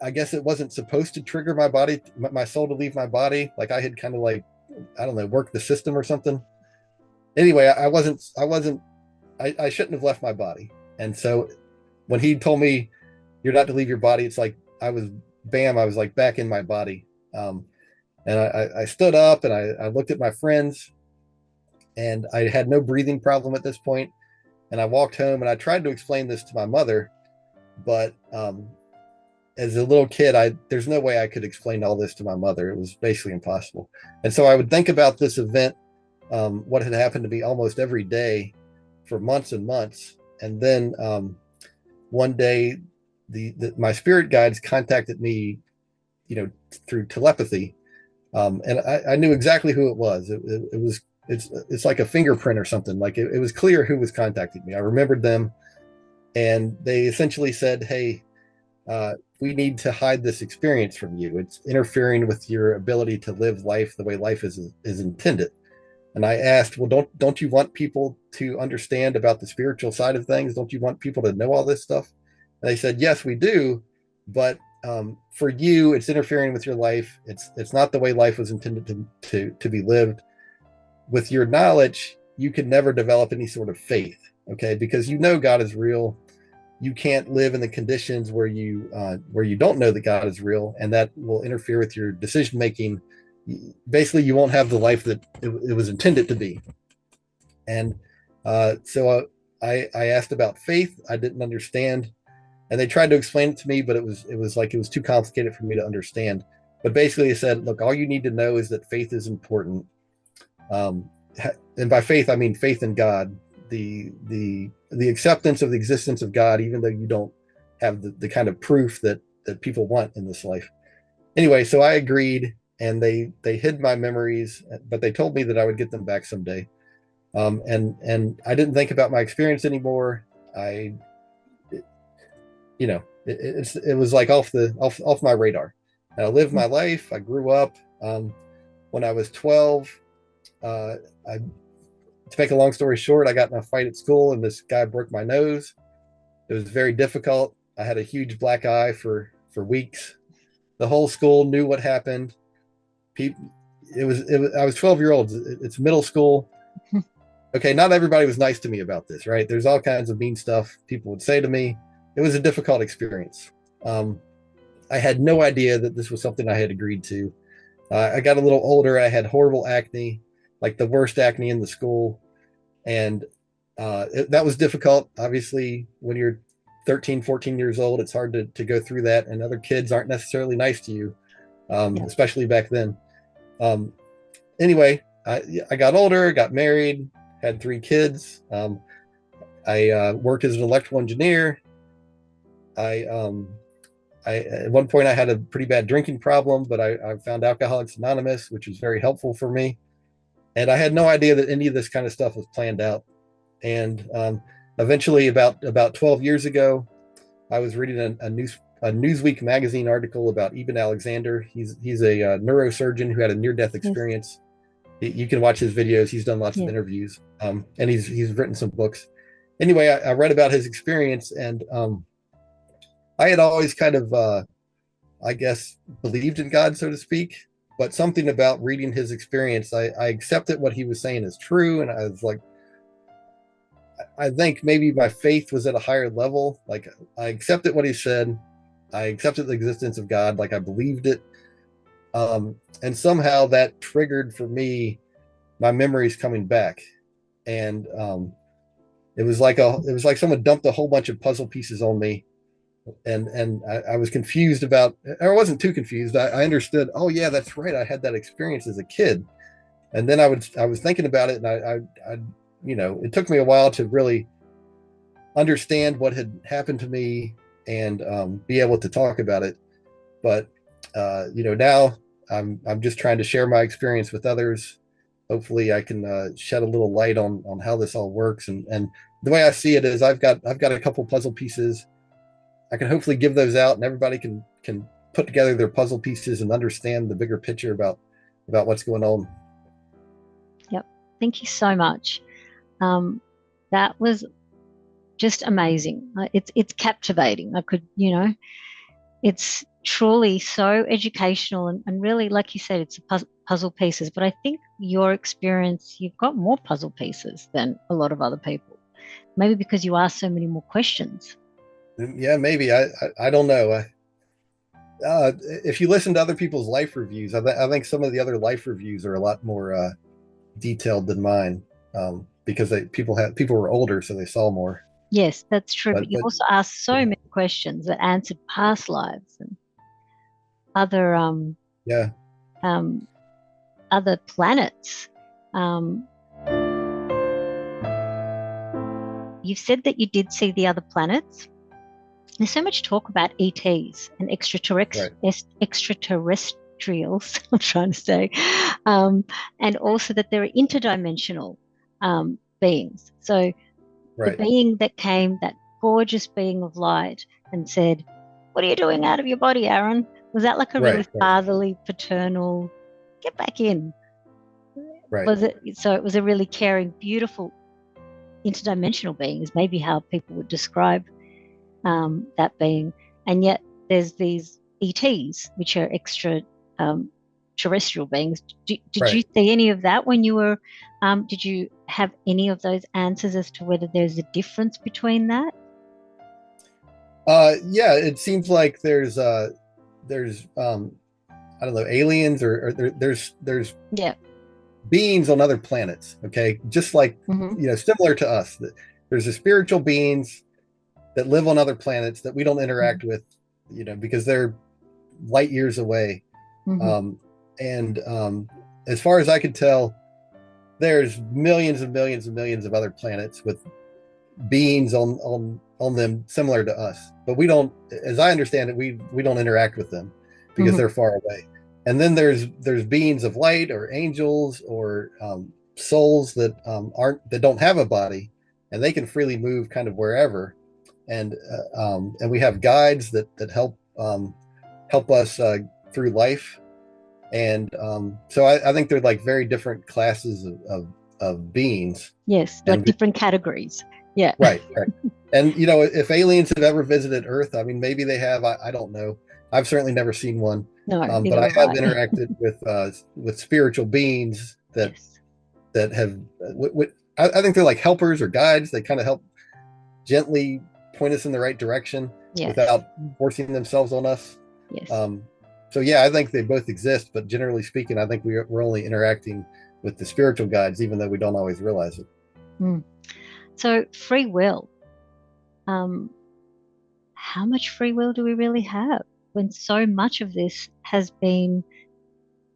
I guess it wasn't supposed to trigger my soul to leave my body. Like I had kind of like, I don't know, worked the system or something. Anyway, I shouldn't have left my body. And so when he told me you're not to leave your body, it's like I was like back in my body. And I stood up, and I looked at my friends, and I had no breathing problem at this point. And I walked home, and I tried to explain this to my mother, but as a little kid, there's no way I could explain all this to my mother. It was basically impossible. And so I would think about this event, what had happened to me almost every day for months and months. And then one day, my spirit guides contacted me, through telepathy. And I knew exactly who it was. It's like a fingerprint or something. Like it was clear who was contacting me. I remembered them, and they essentially said, "Hey, we need to hide this experience from you. It's interfering with your ability to live life the way life is intended." And I asked, "Well, don't you want people to understand about the spiritual side of things? Don't you want people to know all this stuff?" And they said, "Yes, we do, but for you, it's interfering with your life. It's not the way life was intended to be lived. With your knowledge, you can never develop any sort of faith, okay? Because God is real. You can't live in the conditions where you don't know that God is real, and that will interfere with your decision making. Basically, you won't have the life that it was intended to be." And so I asked about faith. I didn't understand, and they tried to explain it to me, but it was too complicated for me to understand. But basically, they said, "Look, all you need to know is that faith is important." And by faith, I mean faith in God, the acceptance of the existence of God, even though you don't have the kind of proof that people want in this life. Anyway, so I agreed, and they hid my memories, but they told me that I would get them back someday. And I didn't think about my experience anymore. I, it was like off my radar. And I lived my life. I grew up. When I was 12, I to make a long story short, I got in a fight at school, and this guy broke my nose. It was very difficult. I had a huge black eye for weeks. The whole school knew what happened. People, I was 12 year olds. It's middle school. Okay, not everybody was nice to me about this, right? There's all kinds of mean stuff people would say to me. It was a difficult experience. Um, I had no idea that this was something I had agreed to. I got a little older. I had horrible acne, like the worst acne in the school. And that was difficult. Obviously, when you're 13, 14 years old, it's hard to go through that. And other kids aren't necessarily nice to you, Yeah. especially back then. Um, anyway, I got older, got married, had 3 kids. I worked as an electrical engineer. I, um, at one point I had a pretty bad drinking problem, but I found Alcoholics Anonymous, which was very helpful for me. And I had no idea that any of this kind of stuff was planned out. And eventually, about 12 years ago, I was reading a Newsweek magazine article about Eben Alexander. He's a neurosurgeon who had a near-death Yes. experience. You can watch his videos. He's done lots of Yeah. interviews, and he's written some books. Anyway, I read about his experience, and I had always kind of, I guess, believed in God, so to speak. But something about reading his experience, I accepted what he was saying as true, and I was like, I think maybe my faith was at a higher level. Like I accepted what he said. I accepted the existence of God. Like I believed it. And somehow that triggered for me my memories coming back. And it was like someone dumped a whole bunch of puzzle pieces on me. And I was confused about, or I wasn't too confused. I understood, oh yeah, that's right. I had that experience as a kid. And then I was thinking about it, and I it took me a while to really understand what had happened to me and be able to talk about it. But now I'm just trying to share my experience with others. Hopefully, I can shed a little light on how this all works. And the way I see it is, I've got a couple puzzle pieces. I can hopefully give those out, and everybody can put together their puzzle pieces and understand the bigger picture about what's going on. Yep. Thank you so much. That was just amazing. It's captivating. It's truly so educational and really, like you said, it's puzzle pieces. But I think your experience, you've got more puzzle pieces than a lot of other people. Maybe because you ask so many more questions. Yeah, maybe. I don't know. If you listen to other people's life reviews, I think some of the other life reviews are a lot more detailed than mine, because people were older, so they saw more. Yes, that's true. But you But also asked so yeah, many questions that answered past lives and other yeah, um, other planets. Um, you've said that you did see the other planets. There's so much talk about ETs and right, extraterrestrials, I'm trying to say, and also that there are interdimensional beings. So the right, being that came, that gorgeous being of light, and said, "What are you doing out of your body, Aaron?" Was that like a really right, right, fatherly, paternal, get back in? right. Was it? So it was a really caring, beautiful, interdimensional being, is maybe how people would describe that being. And yet there's these ETs, which are extra terrestrial beings. Did you Right. see any of that when you were, did you have any of those answers as to whether there's a difference between that? Yeah, it seems like there's I don't know, aliens, or there's Yeah. beings on other planets. Okay, just like, Hmm. similar to us. There's the spiritual beings that live on other planets that we don't Hmm. interact with, because they're light years away. Hmm. Um, and as far as I can tell, there's millions and millions and millions of other planets with beings on them similar to us, but we don't, as I understand it, we don't interact with them. because they're far away. And then there's beings of light or angels or souls that don't have a body, and they can freely move kind of wherever. And we have guides that help us through life. And so I think they're like very different classes of beings. Yes, like different categories. Yeah. Right. And, if aliens have ever visited Earth, I mean, maybe they have. I don't know. I've certainly never seen one. No, but I have interacted with spiritual beings that have. I think they're like helpers or guides. They kind of help gently point us in the right direction without forcing themselves on us. Yes. So yeah, I think they both exist, but generally speaking, I think we're only interacting with the spiritual guides, even though we don't always realize it. So free will. How much free will do we really have when so much of this has been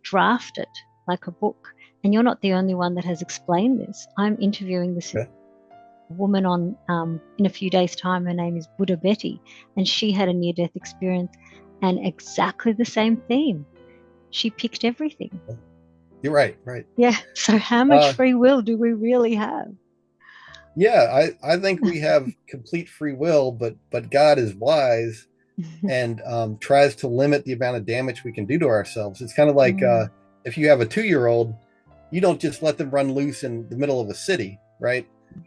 drafted like a book? And you're not the only one that has explained this. I'm interviewing this woman on in a few days' time. Her name is Buddha Betty, and she had a near-death experience and exactly the same theme. She picked everything. You're right. Yeah. So how much free will do we really have? Yeah, I think we have complete free will, but God is wise and tries to limit the amount of damage we can do to ourselves. It's kind of like if you have a 2-year-old, you don't just let them run loose in the middle of a city, right?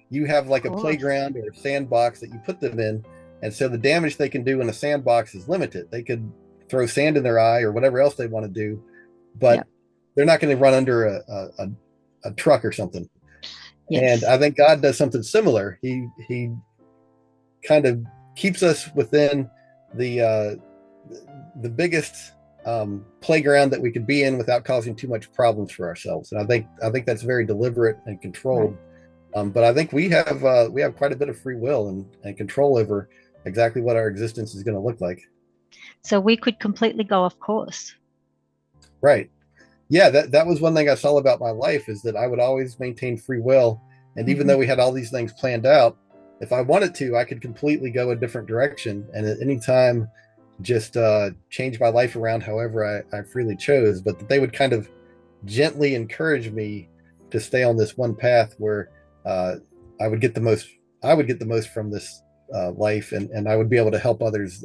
You have like a playground or a sandbox that you put them in. And so the damage they can do in a sandbox is limited. They could throw sand in their eye or whatever else they want to do, but they're not going to run under a truck or something. Yes. And I think God does something similar. He kind of keeps us within the biggest playground that we could be in without causing too much problems for ourselves. And I think that's very deliberate and controlled. Right. But I think we have quite a bit of free will and control over exactly what our existence is going to look like. So we could completely go off course. Right. Yeah, that was one thing I saw about my life, is that I would always maintain free will. And even though we had all these things planned out, if I wanted to, I could completely go a different direction. And at any time, just change my life around however I freely chose. But they would kind of gently encourage me to stay on this one path where I would get the most from this life, and I would be able to help others,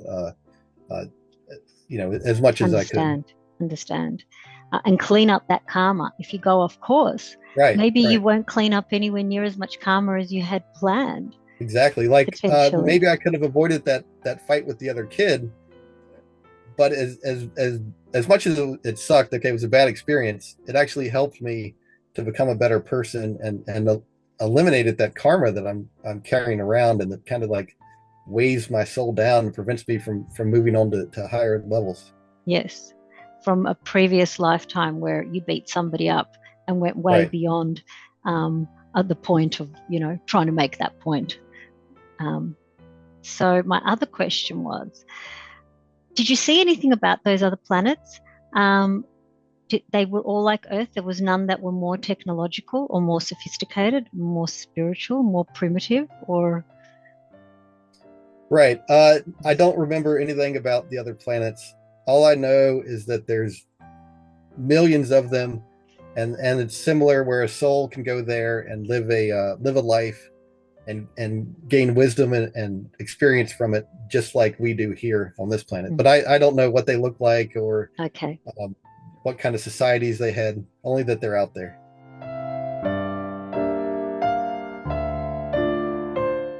as much as I could. Understand. And clean up that karma. If you go off course, maybe you won't clean up anywhere near as much karma as you had planned. Exactly. Like maybe I could have avoided that fight with the other kid, but as much as it sucked, okay, it was a bad experience, it actually helped me to become a better person and eliminated that karma that I'm carrying around, and that kind of like weighs my soul down and prevents me from moving on to higher levels. Yes. From a previous lifetime where you beat somebody up and went way beyond at the point of, trying to make that point. So my other question was, did you see anything about those other planets? They were all like Earth. There was none that were more technological or more sophisticated, more spiritual, more primitive, or... Right. I don't remember anything about the other planets. All I know is that there's millions of them, and it's similar, where a soul can go there and live a life and gain wisdom and experience from it, just like we do here on this planet. But I don't know what they look like or what kind of societies they had, only that they're out there.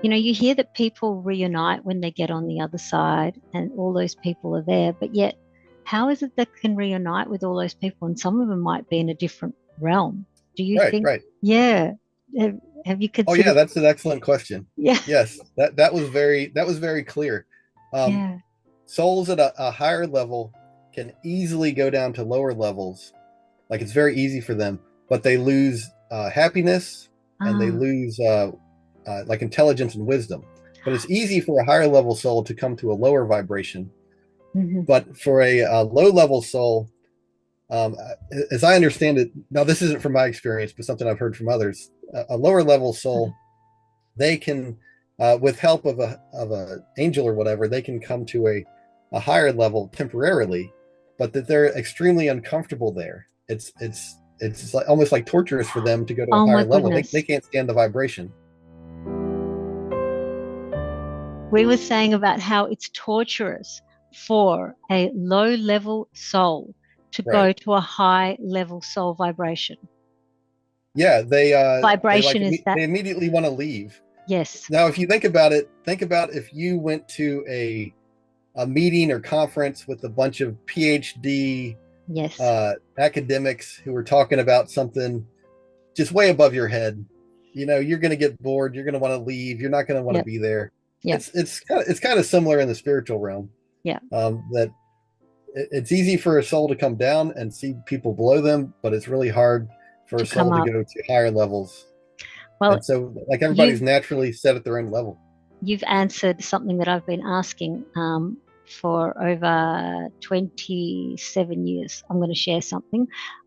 You hear that people reunite when they get on the other side and all those people are there, but yet how is it that can reunite with all those people, and some of them might be in a different realm? Do you think? Right. Yeah. Have you considered? Oh yeah, that's an excellent question. Yeah. Yes, that was very clear. Souls at a higher level can easily go down to lower levels. Like, it's very easy for them, but they lose happiness and they lose like intelligence and wisdom. But it's easy for a higher level soul to come to a lower vibration. But for a low level soul, as I understand it, now this isn't from my experience, but something I've heard from others, a lower level soul, they can, with help of a angel or whatever, they can come to a higher level temporarily. but that they're extremely uncomfortable there. It's like, almost like torturous for them to go to a Oh my higher level. They goodness. can't stand the vibration. We were saying about how it's torturous for a low level soul to Right. go to a high level soul vibration. Yeah, they Vibration is that, they immediately want to leave. yes, Now, if you think about it, think about if you went to a meeting or conference with a bunch of PhD yes, academics who are talking about something just way above your head. You're going to get bored. You're going to want to leave. You're not going to want to yep, be there. yep, It's kind of similar in the spiritual realm. yeah, That it's easy for a soul to come down and see people below them, but it's really hard for to a come soul to up. go to higher levels. Well, And so, like, everybody's you've naturally set at their own level. you've answered something that I've been asking for over 27 years. I'm going to share something.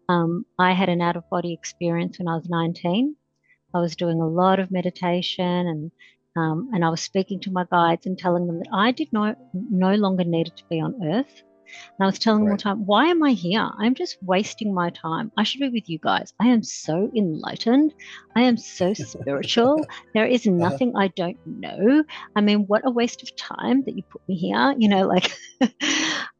I had an out of body experience when I was 19. I was doing a lot of meditation and I was speaking to my guides and telling them that I did not no longer needed to be on earth. And I was telling them all Right. the time, why am I here? I'm just wasting my time. I should be with you guys. I am so enlightened. I am so spiritual. There is Uh-huh. nothing I don't know. I mean, what a waste of time that you put me here, like,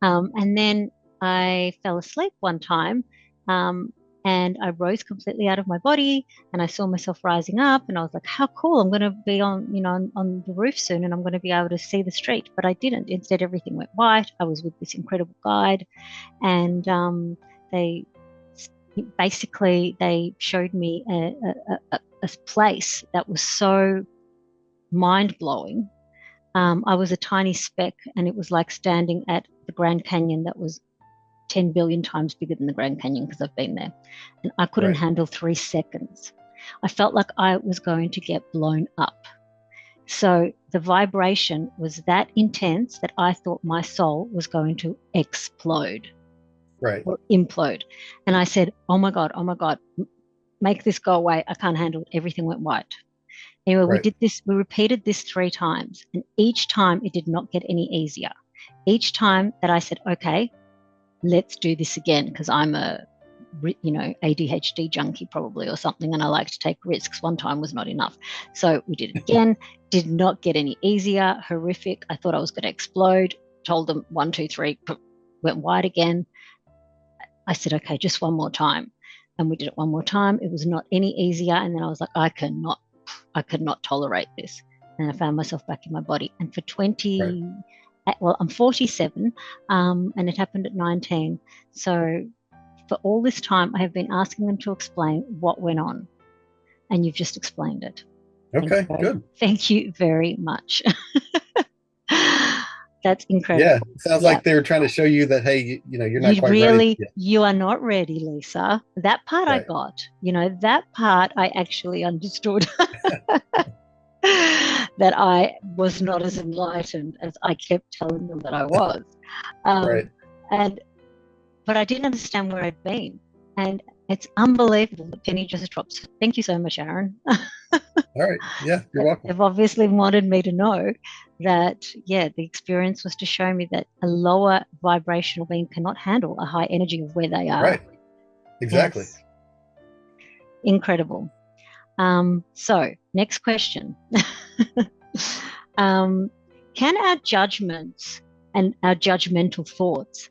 and then I fell asleep one time. Um, and I rose completely out of my body and I saw myself rising up and I was like, how cool. I'm going to be on the roof soon and I'm going to be able to see the street. But I didn't. Instead, everything went white. I was with this incredible guide and they they showed me a place that was so mind blowing. I was a tiny speck and it was like standing at the Grand Canyon that was 10 billion times bigger than the Grand Canyon because I've been there. And I couldn't Right. handle 3 seconds. I felt like I was going to get blown up. So the vibration was that intense that I thought my soul was going to explode Right. or implode. And I said, oh my God, make this go away. I can't handle it. Everything went white. Anyway, Right. we repeated this 3 times. And each time it did not get any easier. Each time that I said, okay, let's do this again because I'm a ADHD junkie probably or something and I like to take risks. One time was not enough. So we did it again, did not get any easier, horrific. I thought I was going to explode. Told them 1, 2, 3, went white again. I said, okay, just one more time. And we did it one more time. It was not any easier. And then I was like, I could not tolerate this. And I found myself back in my body. And for Right. I'm 47, and it happened at 19. So for all this time, I have been asking them to explain what went on, and you've just explained it. Okay. Good. Thank you very much. That's Yeah. incredible. Sounds Yeah. like they're trying to show you that, hey, you're not quite ready yet. You are not ready, Lisa. That part I Right. got. That part I actually understood. That I was not as enlightened as I kept telling them that I was. Right. And but I didn't understand where I'd been. And it's unbelievable. The penny just drops. Thank you so much, Aaron. All right. Yeah. You're welcome. They've obviously wanted me to know that, yeah, the experience was to show me that a lower vibrational being cannot handle a high energy of where they are. Right. Exactly. Yes. Incredible. So, next question. Can our judgments and our judgmental thoughts,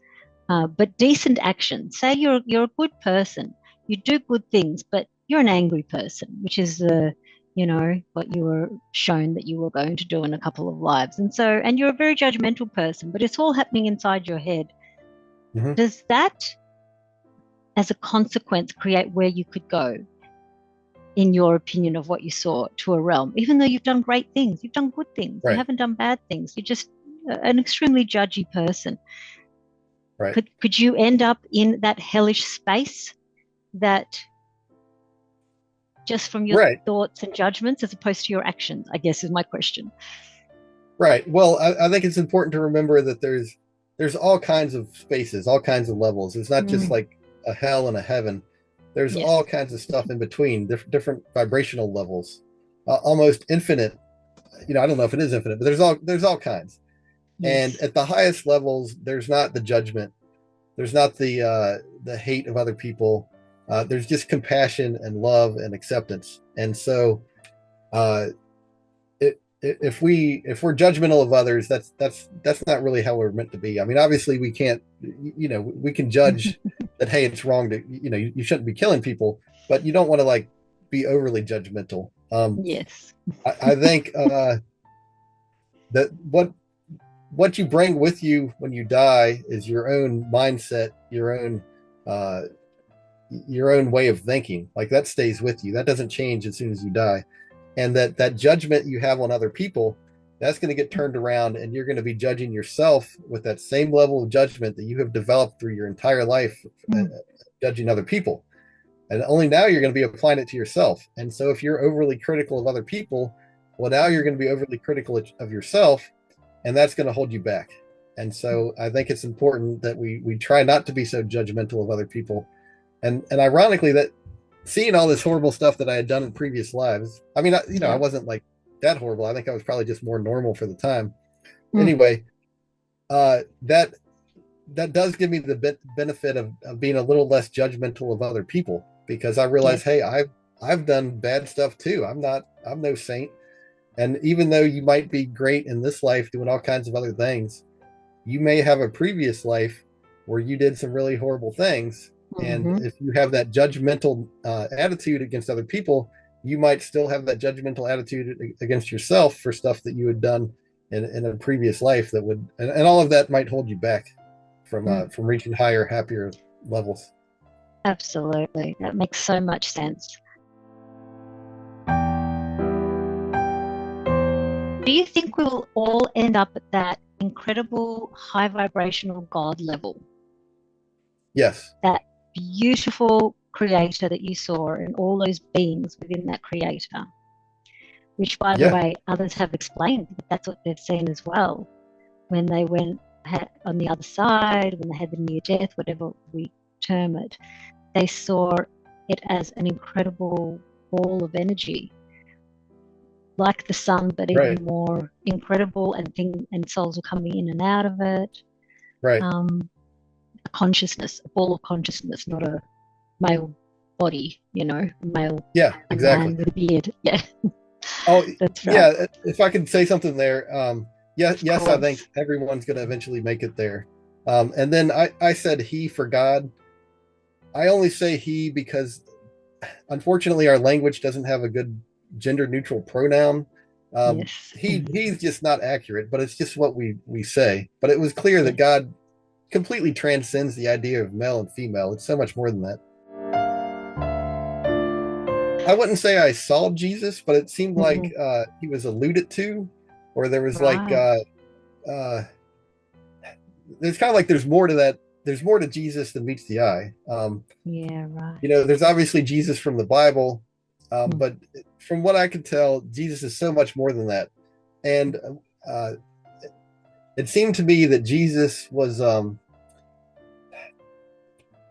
but decent actions, say you're a good person, you do good things, but you're an angry person, which is what you were shown that you were going to do in a couple of lives. And you're a very judgmental person, but it's all happening inside your head. Mm-hmm. Does that, as a consequence, create where you could go, in your opinion, of what you saw to a realm, even though you've done great things, you've done good things, Right. you haven't done bad things, you're just an extremely judgy person. Right. Could you end up in that hellish space that just from your Right. thoughts and judgments as opposed to your actions, I guess is my question. Right. Well, I think it's important to remember that there's all kinds of spaces, all kinds of levels. It's not just like a hell and a heaven. There's Yes. all kinds of stuff in between, different vibrational levels, almost infinite. I don't know if it is infinite, but there's all kinds. Yes. And at the highest levels, there's not the judgment. There's not the hate of other people. There's just compassion and love and acceptance. And so, uh, if we're judgmental of others, that's not really how we're meant to be. I mean, obviously, we can't. We can judge that. Hey, it's wrong to. You shouldn't be killing people, but you don't want to like be overly judgmental. Yes. I think that what you bring with you when you die is your own mindset, uh, your own way of thinking. Like that stays with you. That doesn't change as soon as you die. And that judgment you have on other people, that's going to get turned around, and you're going to be judging yourself with that same level of judgment that you have developed through your entire life, judging other people. And only now you're going to be applying it to yourself. And so if you're overly critical of other people, well, now you're going to be overly critical of yourself, and that's going to hold you back. And so I think it's important that we try not to be so judgmental of other people. And ironically, that seeing all this horrible stuff that I had done in previous lives, I mean, I wasn't like that horrible. I think I was probably just more normal for the time. Anyway, that does give me the benefit of being a little less judgmental of other people, because I realize, hey, I've done bad stuff too. I'm no saint. And even though you might be great in this life doing all kinds of other things, you may have a previous life where you did some really horrible things. And if you have that judgmental attitude against other people, you might still have that judgmental attitude against yourself for stuff that you had done in a previous life that would, and all of that might hold you back from reaching higher, happier levels. Absolutely. That makes so much sense. Do you think we will all end up at that incredible high vibrational God level? Yes. That beautiful creator that you saw and all those beings within that creator, which, by the way, others have explained that that's what they've seen as well when they went on the other side, when they had the near death, whatever we term it. They saw it as an incredible ball of energy, like the sun, but even more incredible, and souls were coming in and out of it. Right. A consciousness, a ball of consciousness, not a male body, male. Yeah, exactly. Man with a beard. Yeah. Oh, that's right. Yeah. If I could say something there, yes, I think everyone's going to eventually make it there. And then I said he for God. I only say he because, unfortunately, our language doesn't have a good gender neutral pronoun. He's just not accurate, but it's just what we say. But it was clear that God completely transcends the idea of male and female. It's so much more than that. I wouldn't say I saw Jesus, but it seemed like he was alluded to, or there was like there's kind of like there's more to that. There's more to Jesus than meets the eye. There's obviously Jesus from the Bible, but from what I could tell, Jesus is so much more than that. And it seemed to me that Jesus was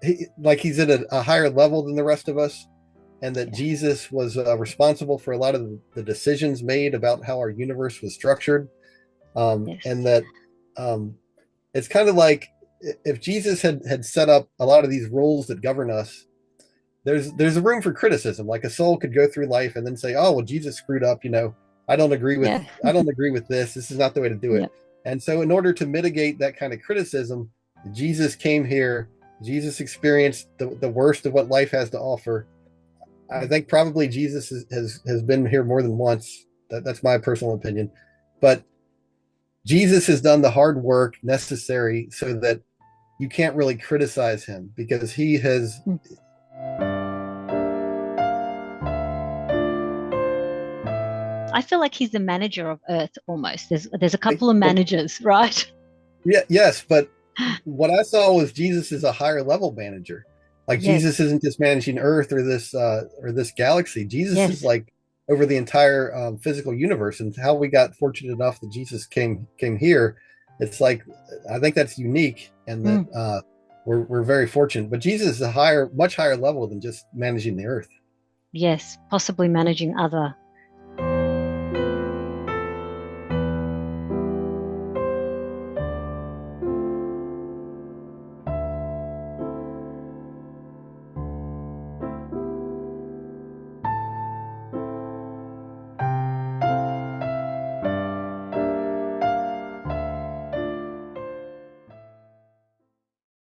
he's at a higher level than the rest of us, and that Jesus was responsible for a lot of the decisions made about how our universe was structured, and that it's kind of like if Jesus had set up a lot of these rules that govern us, there's a room for criticism. Like a soul could go through life and then say, "Oh, well, Jesus screwed up. I don't agree with this. This is not the way to do it." And so, in order to mitigate that kind of criticism, Jesus came here. Jesus experienced the worst of what life has to offer. I think probably Jesus has been here more than once. That's my personal opinion, but Jesus has done the hard work necessary so that you can't really criticize him, because he has. I feel like he's the manager of Earth almost. There's a couple of managers, right? Yeah, yes, but what I saw was Jesus is a higher level manager. Like Jesus isn't just managing Earth or this galaxy. Jesus is like over the entire physical universe. And how we got fortunate enough that Jesus came here, it's like I think that's unique, and that we're very fortunate. But Jesus is a much higher level than just managing the Earth. Yes, possibly managing other